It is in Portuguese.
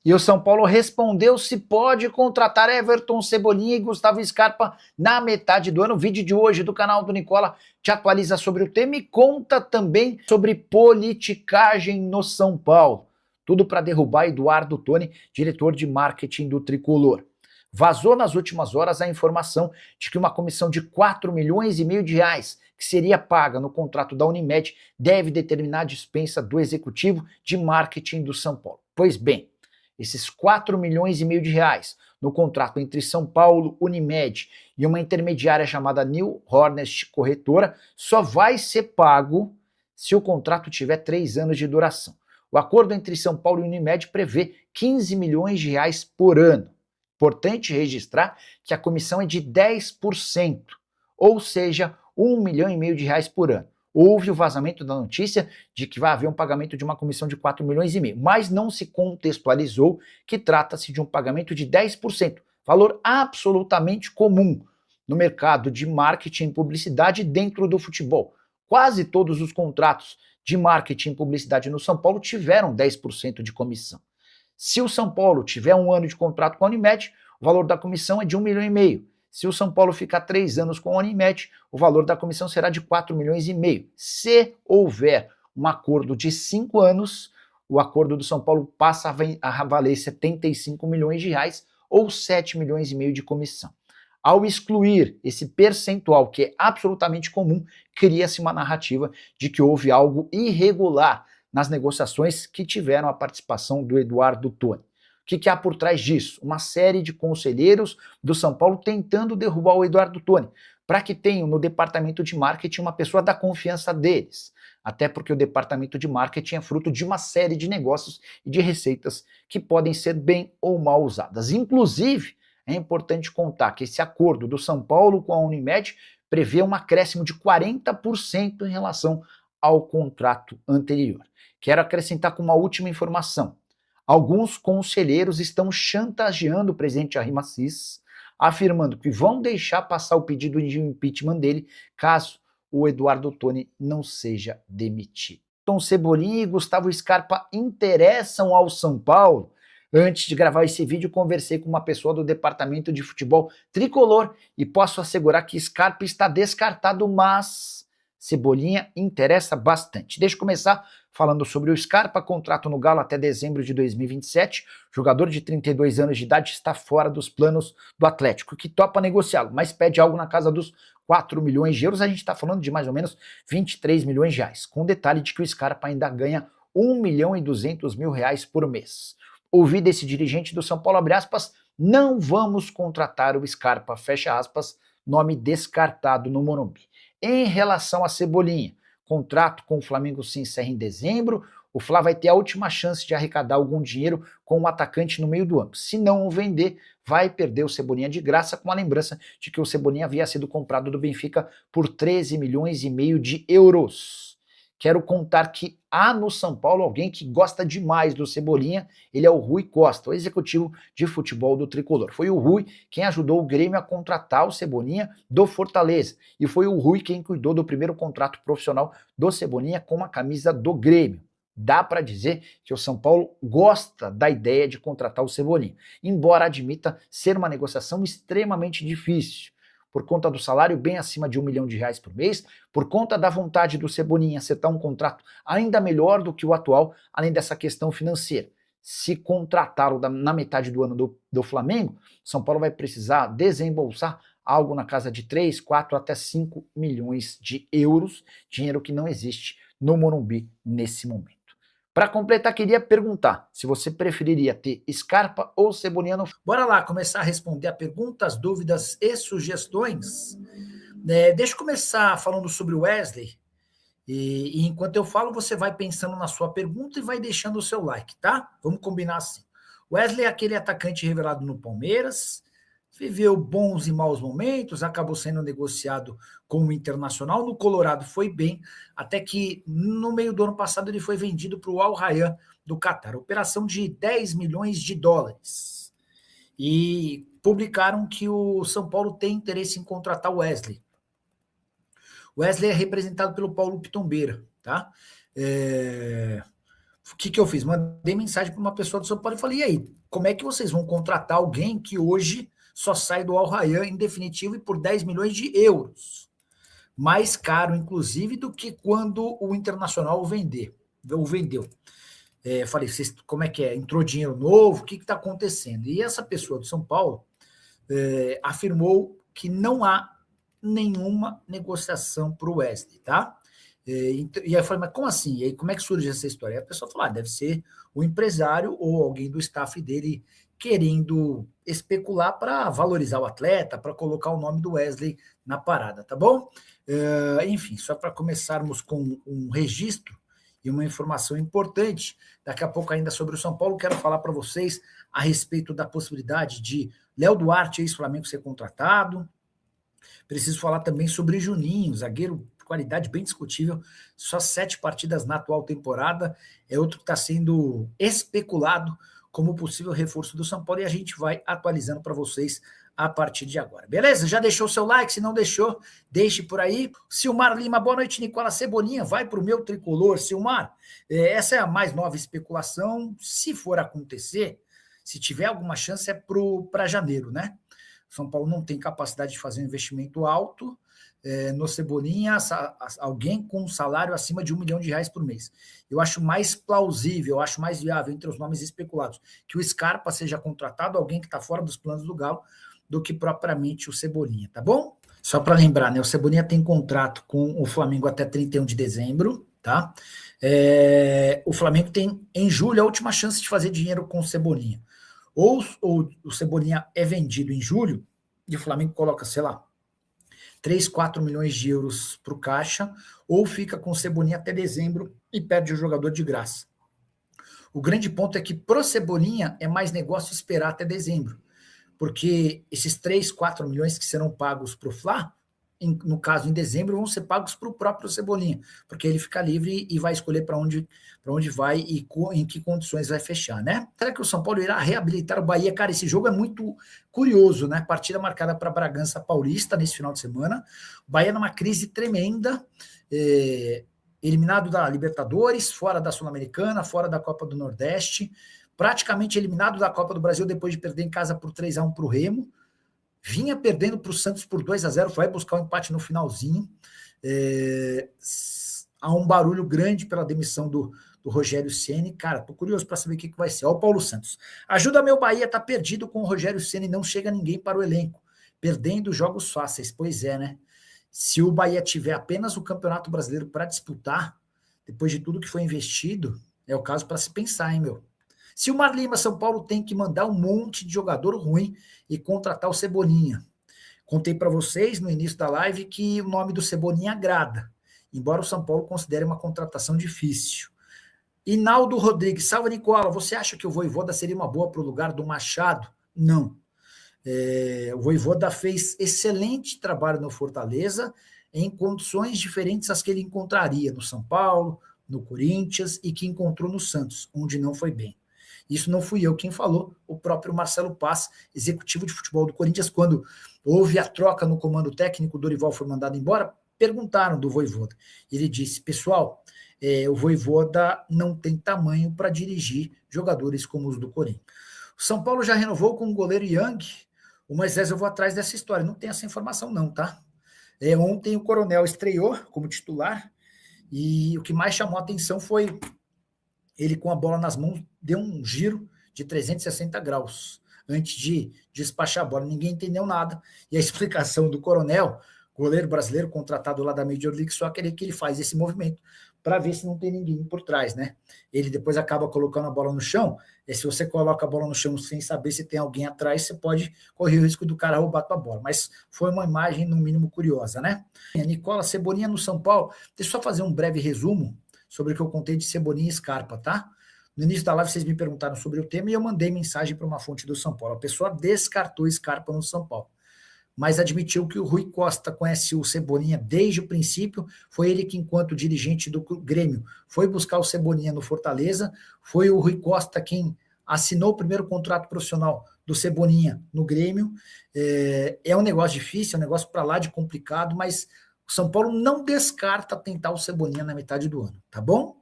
E o São Paulo respondeu se pode contratar Everton, Cebolinha e Gustavo Scarpa na metade do ano. O vídeo de hoje do canal do Nicola te atualiza sobre o tema e conta também sobre politicagem no São Paulo. Tudo para derrubar Eduardo Toni, diretor de marketing do Tricolor. Vazou nas últimas horas a informação de que uma comissão de 4,5 milhões de reais, que seria paga no contrato da Unimed, deve determinar a dispensa do executivo de marketing do São Paulo. Pois bem, esses 4,5 milhões de reais no contrato entre São Paulo, Unimed e uma intermediária chamada New Hornest Corretora só vai ser pago se o contrato tiver 3 anos de duração. O acordo entre São Paulo e Unimed prevê 15 milhões de reais por ano. Importante registrar que a comissão é de 10%, ou seja, 1,5 milhão de reais por ano. Houve o vazamento da notícia de que vai haver um pagamento de uma comissão de 4,5 milhões, mas não se contextualizou que trata-se de um pagamento de 10%, valor absolutamente comum no mercado de marketing e publicidade dentro do futebol. Quase todos os contratos de marketing e publicidade no São Paulo tiveram 10% de comissão. Se o São Paulo tiver 1 ano de contrato com a Unimed, o valor da comissão é de 1,5 milhão. Se o São Paulo ficar 3 anos com a Unimed, o valor da comissão será de 4,5 milhões. Se houver um acordo de 5 anos, o acordo do São Paulo passa a valer 75 milhões de reais ou 7,5 milhões de comissão. Ao excluir esse percentual, que é absolutamente comum, cria-se uma narrativa de que houve algo irregular nas negociações que tiveram a participação do Eduardo Toni. O que há por trás disso? Uma série de conselheiros do São Paulo tentando derrubar o Eduardo Toni, para que tenham no departamento de marketing uma pessoa da confiança deles. Até porque o departamento de marketing é fruto de uma série de negócios e de receitas que podem ser bem ou mal usadas. Inclusive, é importante contar que esse acordo do São Paulo com a Unimed prevê um acréscimo de 40% em relação ao contrato anterior. Quero acrescentar com uma última informação. Alguns conselheiros estão chantageando o presidente Jair Assis, afirmando que vão deixar passar o pedido de impeachment dele caso o Eduardo Toni não seja demitido. Então, Cebolinha e Gustavo Scarpa interessam ao São Paulo? Antes de gravar esse vídeo, conversei com uma pessoa do departamento de futebol tricolor e posso assegurar que Scarpa está descartado, mas Cebolinha interessa bastante. Deixa eu começar falando sobre o Scarpa, contrato no Galo até dezembro de 2027. Jogador de 32 anos de idade está fora dos planos do Atlético, que topa negociá-lo, mas pede algo na casa dos 4 milhões de euros. A gente está falando de mais ou menos 23 milhões de reais, com detalhe de que o Scarpa ainda ganha 1,2 milhão por mês. Ouvi desse dirigente do São Paulo, abre aspas, não vamos contratar o Scarpa, fecha aspas, nome descartado no Morumbi. Em relação a Cebolinha, contrato com o Flamengo se encerra em dezembro, o Fla vai ter a última chance de arrecadar algum dinheiro com o atacante no meio do ano. Se não o vender, vai perder o Cebolinha de graça, com a lembrança de que o Cebolinha havia sido comprado do Benfica por 13,5 milhões de euros. Quero contar que há no São Paulo alguém que gosta demais do Cebolinha, ele é o Rui Costa, o executivo de futebol do Tricolor. Foi o Rui quem ajudou o Grêmio a contratar o Cebolinha do Fortaleza, e foi o Rui quem cuidou do primeiro contrato profissional do Cebolinha com a camisa do Grêmio. Dá para dizer que o São Paulo gosta da ideia de contratar o Cebolinha, embora admita ser uma negociação extremamente difícil, por conta do salário bem acima de 1 milhão de reais por mês, por conta da vontade do Cebolinha em acertar um contrato ainda melhor do que o atual, além dessa questão financeira. Se contratá-lo na metade do ano do Flamengo, São Paulo vai precisar desembolsar algo na casa de 3, 4 até 5 milhões de euros, dinheiro que não existe no Morumbi nesse momento. Para completar, queria perguntar se você preferiria ter Scarpa ou Cebolinha no... Bora lá começar a responder a perguntas, dúvidas e sugestões. Deixa eu começar falando sobre o Wesley. E enquanto eu falo, você vai pensando na sua pergunta e vai deixando o seu like, tá? Vamos combinar assim. Wesley é aquele atacante revelado no Palmeiras, viveu bons e maus momentos, acabou sendo negociado com o Internacional, no Colorado foi bem, até que no meio do ano passado ele foi vendido para o Al Rayyan do Catar, operação de 10 milhões de dólares. E publicaram que o São Paulo tem interesse em contratar o Wesley. O Wesley é representado pelo Paulo Pitombeira, tá? O que eu fiz? Mandei mensagem para uma pessoa do São Paulo e falei, e aí, como é que vocês vão contratar alguém que hoje só sai do Al Rayyan em definitivo e por 10 milhões de euros? Mais caro, inclusive, do que quando o Internacional o vendeu. Falei, como é que é? Entrou dinheiro novo? O que está acontecendo? E essa pessoa do São Paulo afirmou que não há nenhuma negociação para o Wesley, tá? E aí eu falei, mas como assim? E aí como é que surge essa história? E a pessoa falou, deve ser o empresário ou alguém do staff dele querendo especular para valorizar o atleta, para colocar o nome do Wesley na parada, tá bom? Enfim, só para começarmos com um registro e uma informação importante, daqui a pouco ainda sobre o São Paulo, quero falar para vocês a respeito da possibilidade de Léo Duarte, ex-Flamengo, ser contratado. Preciso falar também sobre Juninho, zagueiro de qualidade bem discutível, só 7 partidas na atual temporada, é outro que está sendo especulado como possível reforço do São Paulo, e a gente vai atualizando para vocês a partir de agora. Beleza? Já deixou o seu like? Se não deixou, deixe por aí. Silmar Lima, boa noite, Nicola Cebolinha, vai para o meu tricolor. Silmar, essa é a mais nova especulação, se for acontecer, se tiver alguma chance, é para janeiro, né? São Paulo não tem capacidade de fazer um investimento alto no Cebolinha, alguém com um salário acima de R$1 milhão por mês. Eu acho mais plausível, eu acho mais viável entre os nomes especulados que o Scarpa seja contratado, alguém que está fora dos planos do Galo, do que propriamente o Cebolinha, tá bom? Só para lembrar, né, o Cebolinha tem contrato com o Flamengo até 31 de dezembro, tá? O Flamengo tem, em julho, a última chance de fazer dinheiro com o Cebolinha. Ou o Cebolinha é vendido em julho e o Flamengo coloca, sei lá, 3, 4 milhões de euros para o caixa, ou fica com o Cebolinha até dezembro e perde o jogador de graça. O grande ponto é que pro Cebolinha é mais negócio esperar até dezembro, porque esses 3, 4 milhões que serão pagos para o Fla, no caso em dezembro, vão ser pagos para o próprio Cebolinha, porque ele fica livre e vai escolher para onde vai e em que condições vai fechar, né? Será que o São Paulo irá reabilitar o Bahia? Cara, esse jogo é muito curioso, né? Partida marcada para Bragança Paulista nesse final de semana. O Bahia numa crise tremenda, eliminado da Libertadores, fora da Sul-Americana, fora da Copa do Nordeste, praticamente eliminado da Copa do Brasil depois de perder em casa por 3-1 para o Remo. Vinha perdendo para o Santos por 2-0, vai buscar o empate no finalzinho. Há um barulho grande pela demissão do Rogério Ceni. Cara, tô curioso para saber o que vai ser. Olha o Paulo Santos. Ajuda meu Bahia, tá perdido com o Rogério Ceni, não chega ninguém para o elenco. Perdendo jogos fáceis. Pois é, né? Se o Bahia tiver apenas o Campeonato Brasileiro para disputar, depois de tudo que foi investido, é o caso para se pensar, hein, meu? Se o Mar Lima, São Paulo tem que mandar um monte de jogador ruim e contratar o Cebolinha. Contei para vocês no início da live que o nome do Cebolinha agrada, embora o São Paulo considere uma contratação difícil. Inaldo Rodrigues, salve Nicola, você acha que o Vojvoda seria uma boa para o lugar do Machado? Não. O Vojvoda fez excelente trabalho no Fortaleza, em condições diferentes às que ele encontraria no São Paulo, no Corinthians e que encontrou no Santos, onde não foi bem. Isso não fui eu quem falou, o próprio Marcelo Paz, executivo de futebol do Corinthians, quando houve a troca no comando técnico, o Dorival foi mandado embora, perguntaram do Vojvoda. Ele disse, pessoal, o Vojvoda não tem tamanho para dirigir jogadores como os do Corinthians. O São Paulo já renovou com o goleiro Yang. O Moisés, eu vou atrás dessa história, não tem essa informação não, tá? Ontem o Coronel estreou como titular e o que mais chamou a atenção foi ele com a bola nas mãos deu um giro de 360 graus antes de despachar a bola. Ninguém entendeu nada. E a explicação do Coronel, goleiro brasileiro contratado lá da Major League Soccer, é que ele faz esse movimento para ver se não tem ninguém por trás, né? Ele depois acaba colocando a bola no chão, e se você coloca a bola no chão sem saber se tem alguém atrás, você pode correr o risco do cara roubar a tua bola. Mas foi uma imagem, no mínimo, curiosa, né? Nicola Cebolinha no São Paulo. Deixa eu só fazer um breve resumo sobre o que eu contei de Cebolinha e Scarpa, tá? No início da live vocês me perguntaram sobre o tema e eu mandei mensagem para uma fonte do São Paulo. A pessoa descartou Scarpa no São Paulo, mas admitiu que o Rui Costa conhece o Cebolinha desde o princípio, foi ele que, enquanto dirigente do Grêmio, foi buscar o Cebolinha no Fortaleza, foi o Rui Costa quem assinou o primeiro contrato profissional do Cebolinha no Grêmio. É um negócio difícil, é um negócio para lá de complicado, mas o São Paulo não descarta tentar o Cebolinha na metade do ano, tá bom?